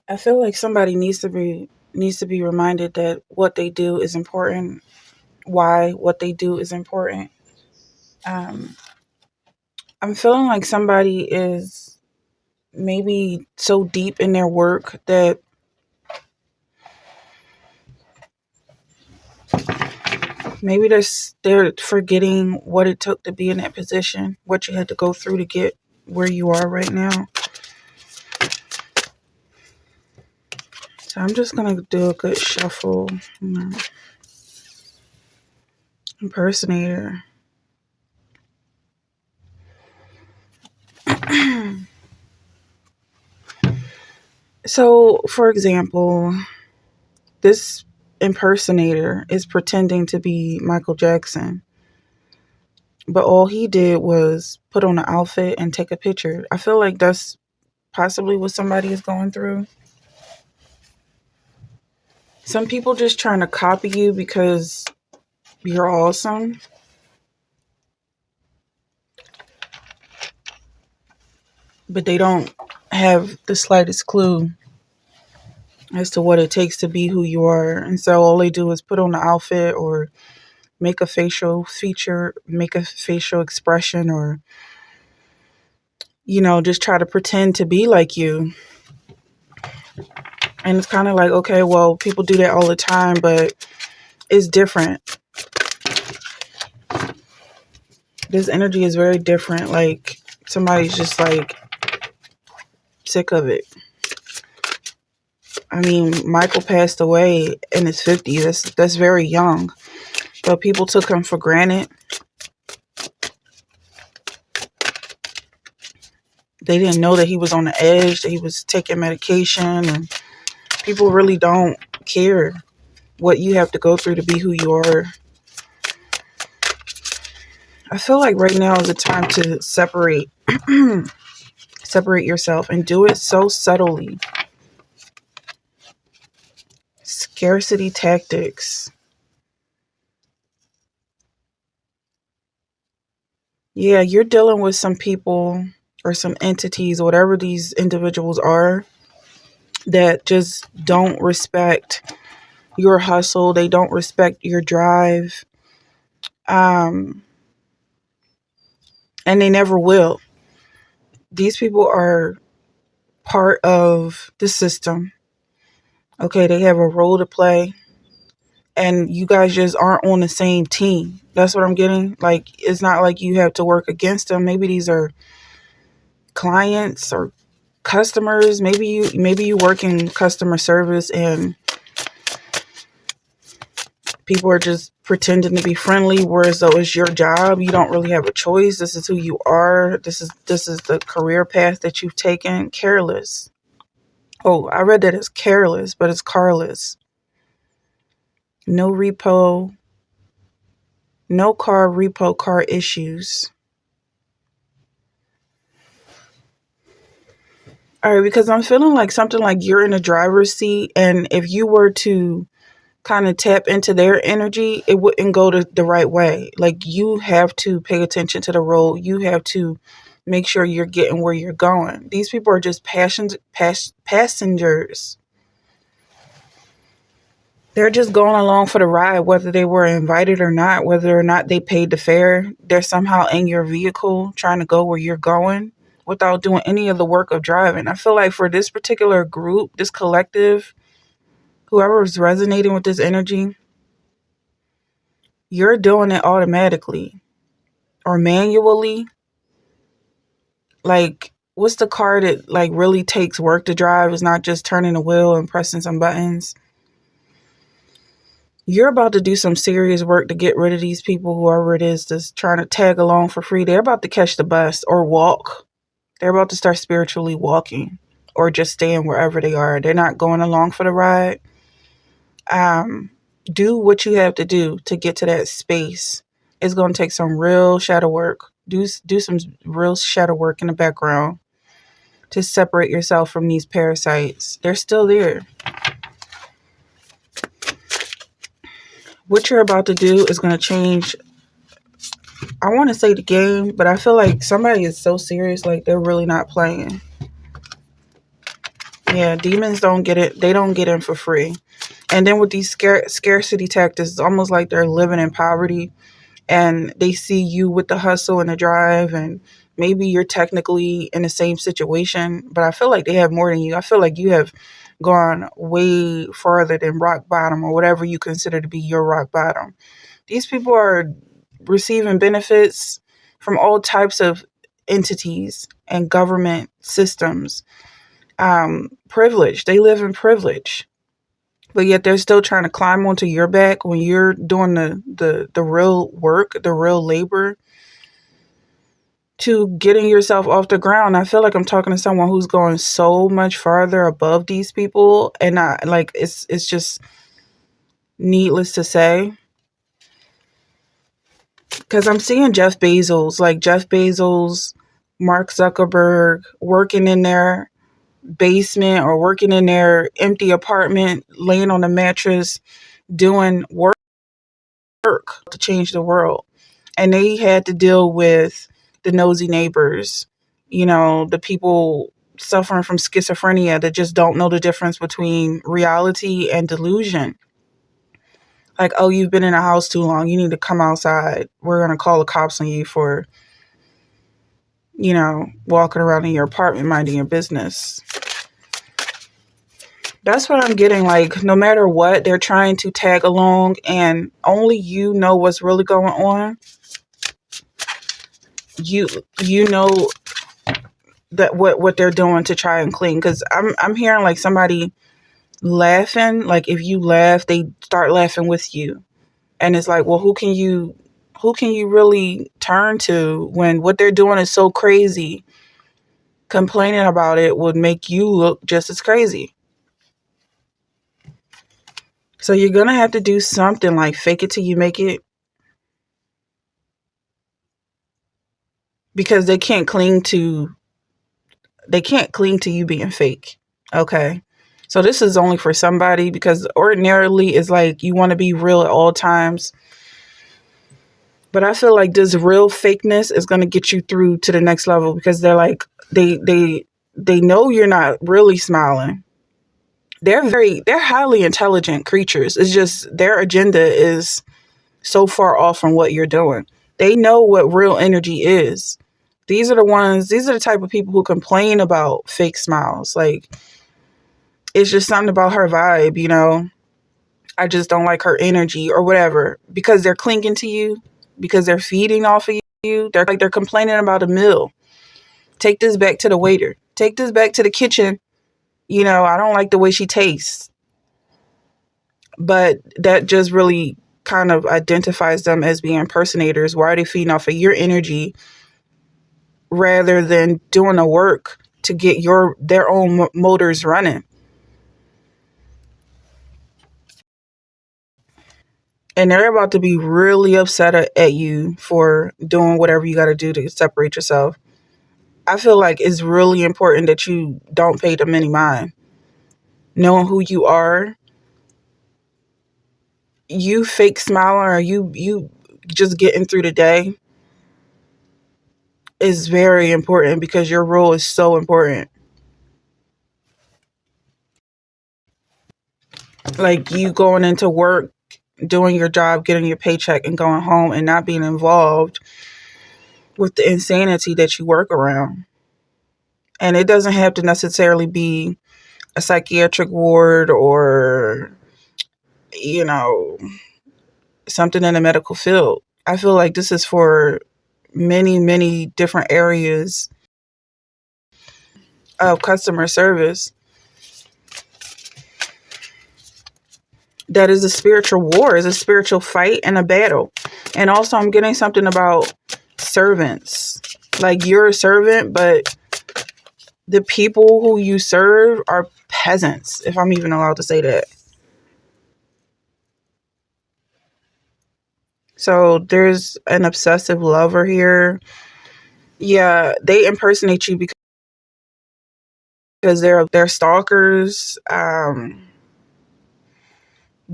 I feel like somebody needs to be reminded that what they do is important, why what they do is important. Um, I'm feeling like somebody is maybe so deep in their work that maybe they're forgetting what it took to be in that position, what you had to go through to get where you are right now. So I'm just gonna do a good shuffle. Impersonator. So, for example, this impersonator is pretending to be Michael Jackson, but all he did was put on an outfit and take a picture. I feel like that's possibly what somebody is going through. Some people just trying to copy you because you're awesome, but they don't have the slightest clue as to what it takes to be who you are. And so all they do is put on the outfit or make a facial feature, make a facial expression, or, just try to pretend to be like you. And it's kind of like, okay, well, people do that all the time, but it's different. This energy is very different. Like somebody's just like sick of it. I mean, Michael passed away in his 50s. That's very young. But people took him for granted. They didn't know that he was on the edge, that he was taking medication, and people really don't care what you have to go through to be who you are. I feel like right now is the time to separate yourself and do it so subtly. Scarcity tactics. Yeah, you're dealing with some people or some entities, whatever these individuals are, that just don't respect your hustle. They don't respect your drive. Um, and they never will. These people are part of the system. Okay, they have a role to play, and you guys just aren't on the same team. That's what I'm getting. Like, it's not like you have to work against them. Maybe these are clients or customers. Maybe you work in customer service and people are just pretending to be friendly, whereas though it's your job. You don't really have a choice. This is who you are. This is the career path that you've taken. Careless. Oh, I read that as careless, but it's carless. No repo, no car repo car issues. All right, because I'm feeling like something like you're in a driver's seat, and if you were to kind of tap into their energy, it wouldn't go the right way. Like, you have to pay attention to the road. You have to make sure you're getting where you're going. These people are just passengers. They're just going along for the ride, whether they were invited or not, whether or not they paid the fare. They're somehow in your vehicle trying to go where you're going without doing any of the work of driving. I feel like for this particular group, this collective, whoever is resonating with this energy, you're doing it automatically or manually. Like, what's the car that like really takes work to drive? It's not just turning the wheel and pressing some buttons. You're about to do some serious work to get rid of these people, whoever it is that's trying to tag along for free. They're about to catch the bus or walk. They're about to start spiritually walking or just staying wherever they are. They're not going along for the ride. Do what you have to do to get to that space. It's going to take some real shadow work. Do some real shadow work in the background to separate yourself from these parasites. They're still there. What you're about to do is going to change, I want to say the game, but I feel like somebody is so serious, like they're really not playing. Yeah, demons don't get it. They don't get in for free. And then with these scarcity tactics, it's almost like they're living in poverty, and they see you with the hustle and the drive, and maybe you're technically in the same situation, but I feel like they have more than you. I feel like you have gone way farther than rock bottom, or whatever you consider to be your rock bottom. These people are receiving benefits from all types of entities and government systems. Privilege. They live in privilege, but yet they're still trying to climb onto your back when you're doing the real work, the real labor to getting yourself off the ground. I feel like I'm talking to someone who's going so much farther above these people, and not like it's just needless to say, because I'm seeing Jeff Bezos, Mark Zuckerberg working in their basement or working in their empty apartment, laying on a mattress, doing work to change the world. And they had to deal with the nosy neighbors, the people suffering from schizophrenia that just don't know the difference between reality and delusion. Like, oh, you've been in a house too long. You need to come outside. We're going to call the cops on you for, walking around in your apartment minding your business. That's what I'm getting. Like, no matter what, they're trying to tag along, and only you know what's really going on. You know that what they're doing to try and cling. Because I'm hearing like somebody laughing. Like, if you laugh, they start laughing with you, and it's like, well, who can you really turn to when what they're doing is so crazy? Complaining about it would make you look just as crazy. So you're gonna have to do something like fake it till you make it, because they can't cling to you being fake. Okay. So this is only for somebody, because ordinarily it's like you want to be real at all times. But I feel like this real fakeness is going to get you through to the next level, because they're like, they know you're not really smiling. They're highly intelligent creatures. It's just their agenda is so far off from what you're doing. They know what real energy is. These are the type of people who complain about fake smiles. Like, it's just something about her vibe, I just don't like her energy or whatever, because they're clinging to you, because they're feeding off of you. They're complaining about a meal. Take this back to the waiter. Take this back to the kitchen. I don't like the way she tastes. But that just really kind of identifies them as being impersonators. Why are they feeding off of your energy rather than doing the work to get their own motors running? And they're about to be really upset at you for doing whatever you got to do to separate yourself. I feel like it's really important that you don't pay them any mind. Knowing who you are, you fake smiling, or you just getting through the day is very important, because your role is so important. Like, you going into work, doing your job, getting your paycheck, and going home and not being involved with the insanity that you work around. And it doesn't have to necessarily be a psychiatric ward, or, you know, something in the medical field. I feel like this is for many, many different areas of customer service. That is a spiritual war, is a spiritual fight and a battle. And also, I'm getting something about servants. Like, you're a servant, but the people who you serve are peasants, if I'm even allowed to say that. So there's an obsessive lover here. Yeah, they impersonate you because they're stalkers,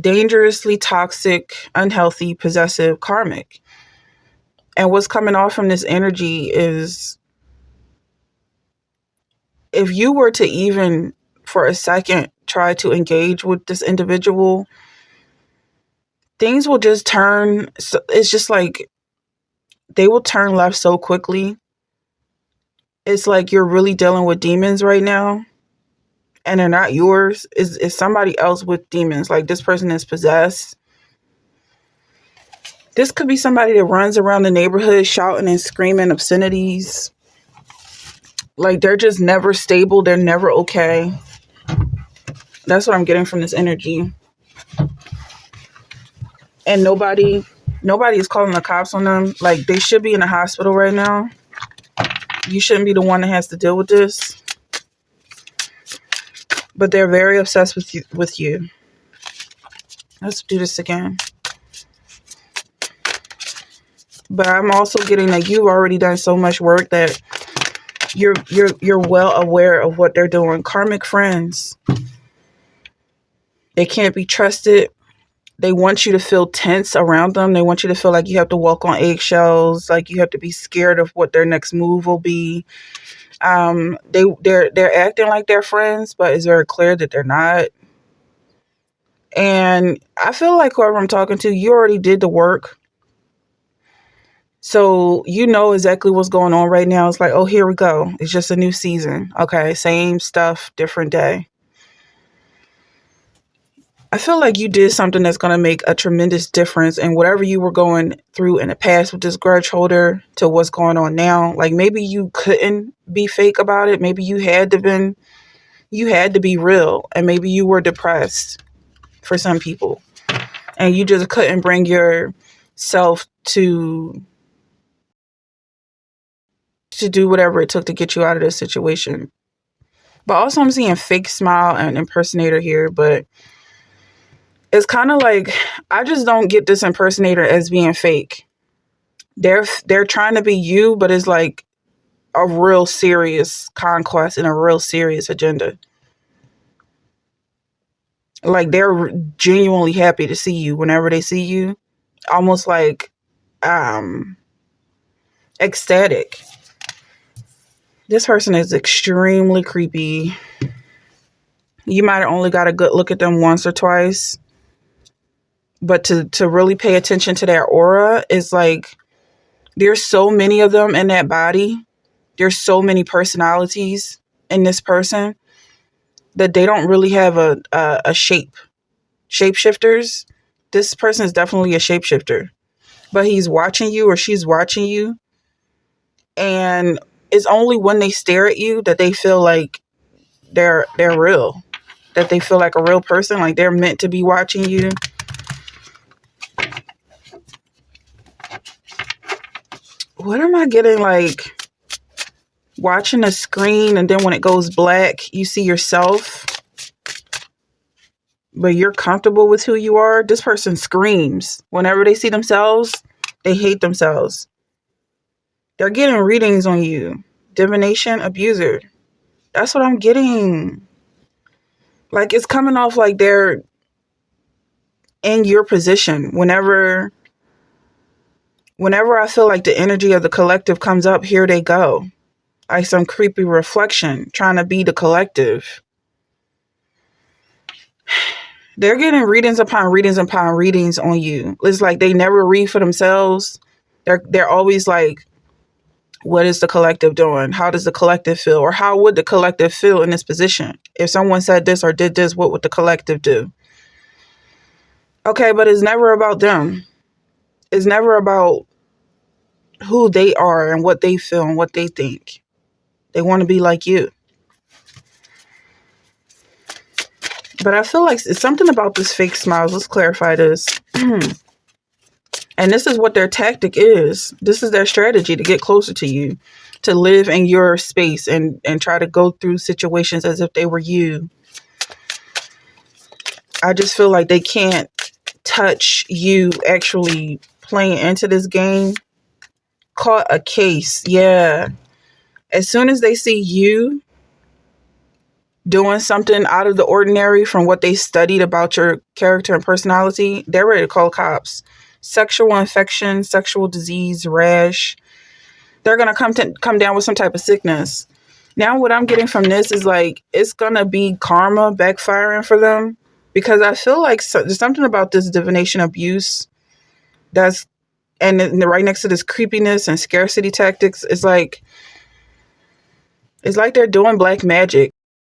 dangerously toxic, unhealthy, possessive, karmic. And what's coming off from this energy is, if you were to even for a second try to engage with this individual, things will just turn. It's just like they will turn left so quickly. It's like you're really dealing with demons right now, and they're not yours. It's somebody else with demons. Like, this person is possessed. This could be somebody that runs around the neighborhood shouting and screaming obscenities. Like, they're just never stable. They're never okay. That's what I'm getting from this energy. And nobody is calling the cops on them. Like, they should be in the hospital right now. You shouldn't be the one that has to deal with this. But they're very obsessed with you. Let's do this again. But I'm also getting that you've already done so much work that you're well aware of what they're doing. Karmic friends. They can't be trusted. They want you to feel tense around them. They want you to feel like you have to walk on eggshells, like you have to be scared of what their next move will be. They're acting like they're friends, but it's very clear that they're not. And I feel like whoever I'm talking to, you already did the work. So you know exactly what's going on right now. It's like, oh, here we go. It's just a new season. Okay, same stuff, different day. I feel like you did something that's going to make a tremendous difference in whatever you were going through in the past with this grudge holder to what's going on now. Like, maybe you couldn't be fake about it. Maybe you had to be real. And maybe you were depressed for some people. And you just couldn't bring yourself to do whatever it took to get you out of this situation. But also I'm seeing fake smile and impersonator here, but it's kind of like, I just don't get this impersonator as being fake. They're trying to be you, but it's like a real serious conquest and a real serious agenda. Like, they're genuinely happy to see you whenever they see you. Almost like ecstatic. This person is extremely creepy. You might have only got a good look at them once or twice. But to really pay attention to their aura is like, there's so many of them in that body. There's so many personalities in this person that they don't really have a shape. Shapeshifters. This person is definitely a shapeshifter. But he's watching you or she's watching you. And it's only when they stare at you that they feel like they're real. That they feel like a real person. Like they're meant to be watching you. What am I getting? Like, watching a screen and then when it goes black, you see yourself. But you're comfortable with who you are. This person screams. Whenever they see themselves, they hate themselves. They're getting readings on you. Divination, abuser. That's what I'm getting. Like, it's coming off like they're in your position. Whenever I feel like the energy of the collective comes up, here they go. Like some creepy reflection, trying to be the collective. They're getting readings upon readings upon readings on you. It's like they never read for themselves. They're always like, what is the collective doing? How does the collective feel? Or how would the collective feel in this position? If someone said this or did this, what would the collective do? Okay, but it's never about them. It's never about who they are and what they feel and what they think. They want to be like you. But I feel like it's something about this fake smiles. Let's clarify this. And this is what their tactic is. This is their strategy to get closer to you, to live in your space and try to go through situations as if they were you. I just feel like they can't touch you actually playing into this game. Caught a case. Yeah. As soon as they see you doing something out of the ordinary from what they studied about your character and personality, they're ready to call cops. Sexual infection, sexual disease, rash. They're going to come down with some type of sickness. Now what I'm getting from this is like it's gonna be karma backfiring for them, because I feel like there's something about this divination abuse that's, and right next to this creepiness and scarcity tactics, it's like they're doing black magic.